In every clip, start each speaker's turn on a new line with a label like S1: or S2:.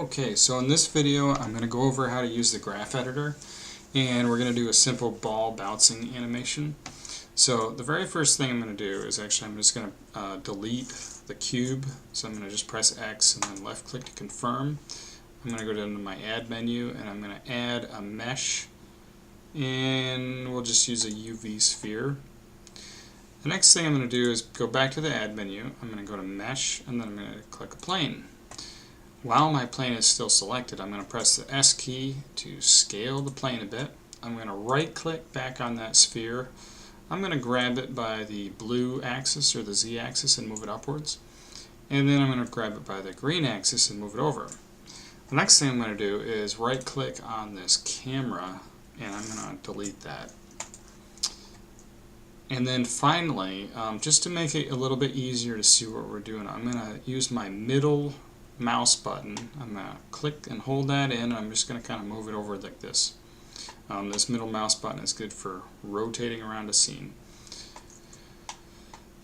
S1: Okay, so in this video I'm going to go over how to use the graph editor, and we're going to do a simple ball bouncing animation. So the very first thing I'm going to do is I'm just going to delete the cube. So I'm going to just press X and then left click to confirm. I'm going to go down to my add menu and I'm going to add a mesh, and we'll just use a UV sphere. The next thing I'm going to do is go back to the add menu. I'm going to go to mesh and then I'm going to click a plane. While my plane is still selected, I'm going to press the S key to scale the plane a bit. I'm going to right click back on that sphere. I'm going to grab it by the blue axis or the Z axis and move it upwards. And then I'm going to grab it by the green axis and move it over. The next thing I'm going to do is right click on this camera and I'm going to delete that. And then finally, just to make it a little bit easier to see what we're doing, I'm going to use my middle mouse button. I'm going to click and hold that in, and I'm just going to kind of move it over like this. This middle mouse button is good for rotating around a scene.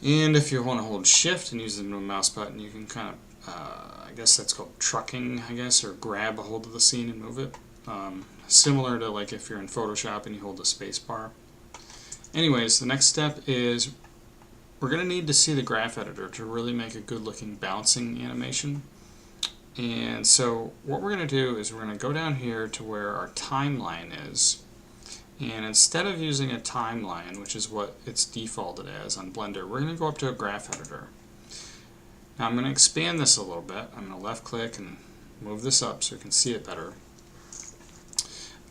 S1: And if you want to hold shift and use the middle mouse button, you can kind of, I guess that's called trucking, or grab a hold of the scene and move it. Similar to like if you're in Photoshop and you hold the space bar. Anyways, the next step is we're going to need to see the graph editor to really make a good looking bouncing animation. And so what we're going to do is we're going to go down here to where our timeline is, and instead of using a timeline, which is what it's defaulted as on Blender, we're going to go up to a graph editor. Now I'm going to expand this a little bit. I'm going to left click and move this up so you can see it better.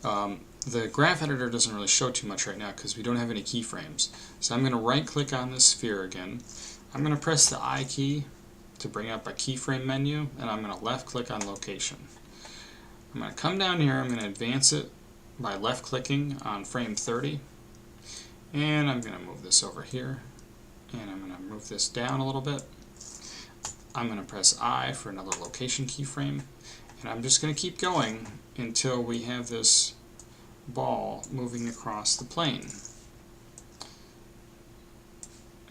S1: The graph editor doesn't really show too much right now because we don't have any keyframes. So I'm going to right click on this sphere again. I'm going to press the I key to bring up a keyframe menu, and I'm going to left click on location. I'm going to come down here, I'm going to advance it by left clicking on frame 30, and I'm going to move this over here, and I'm going to move this down a little bit. I'm going to press I for another location keyframe, and I'm just going to keep going until we have this ball moving across the plane.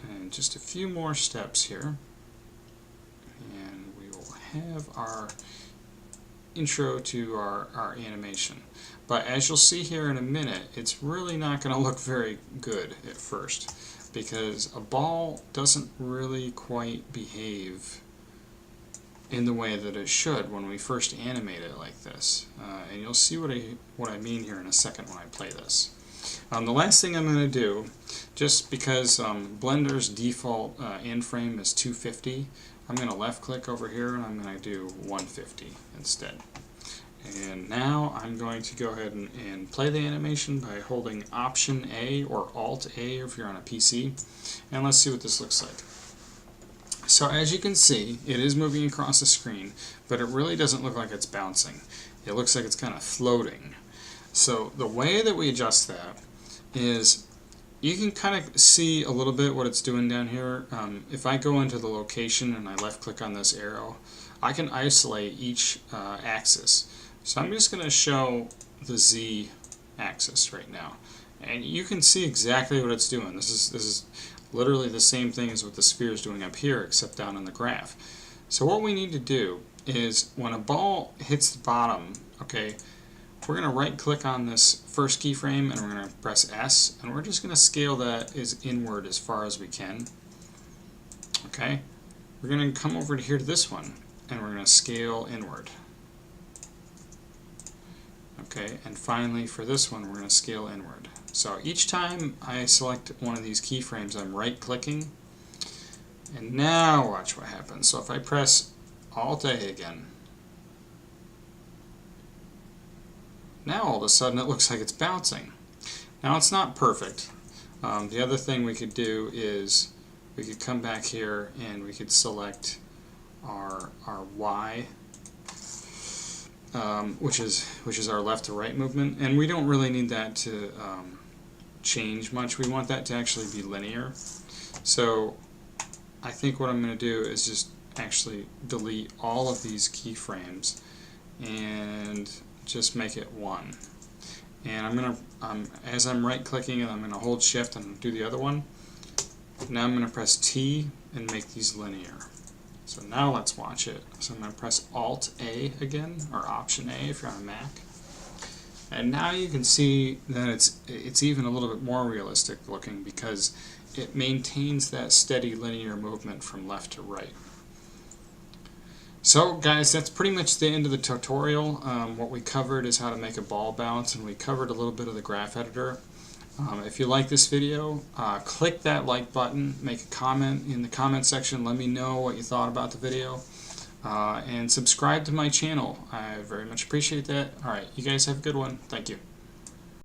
S1: And just a few more steps here, and we will have our intro to our animation. But as you'll see here in a minute, it's really not going to look very good at first, because a ball doesn't really quite behave in the way that it should when we first animate it like this. And you'll see what I mean here in a second when I play this. The last thing I'm going to do, just because Blender's default end frame is 250, I'm going to left click over here and I'm going to do 150 instead. And now I'm going to go ahead and play the animation by holding Option A or Alt A if you're on a PC, and let's see what this looks like. So as you can see, it is moving across the screen, but it really doesn't look like it's bouncing. It looks like it's kind of floating. So the way that we adjust that is you can kind of see a little bit what it's doing down here. If I go into the location and I left click on this arrow, I can isolate each axis. So I'm just going to show the Z axis right now, and you can see exactly what it's doing. This is literally the same thing as what the sphere is doing up here, except down in the graph. So what we need to do is when a ball hits the bottom, okay, we're going to right click on this first keyframe and we're going to press S, and we're just going to scale that as inward as far as we can. Okay, we're going to come over to here to this one and we're going to scale inward. Okay, and finally for this one we're going to scale inward. So each time I select one of these keyframes, I'm right clicking, and now watch what happens. So if I press Alt A again, now all of a sudden it looks like it's bouncing. Now it's not perfect. The other thing we could do is we could come back here and we could select our Y, which is our left to right movement, and we don't really need that to change much. We want that to actually be linear. So I think what I'm going to do is just actually delete all of these keyframes and just make it one. And I'm going to, as I'm right clicking and I'm going to hold shift and do the other one, now I'm going to press T and make these linear. So now let's watch it. So I'm going to press Alt-A again, or Option-A if you're on a Mac. And now you can see that it's even a little bit more realistic looking because it maintains that steady linear movement from left to right. So guys, that's pretty much the end of the tutorial. What we covered is how to make a ball bounce, and we covered a little bit of the graph editor. If you like this video, click that like button, make a comment in the comment section, let me know what you thought about the video, and subscribe to my channel. I very much appreciate that. Alright, you guys have a good one. Thank you.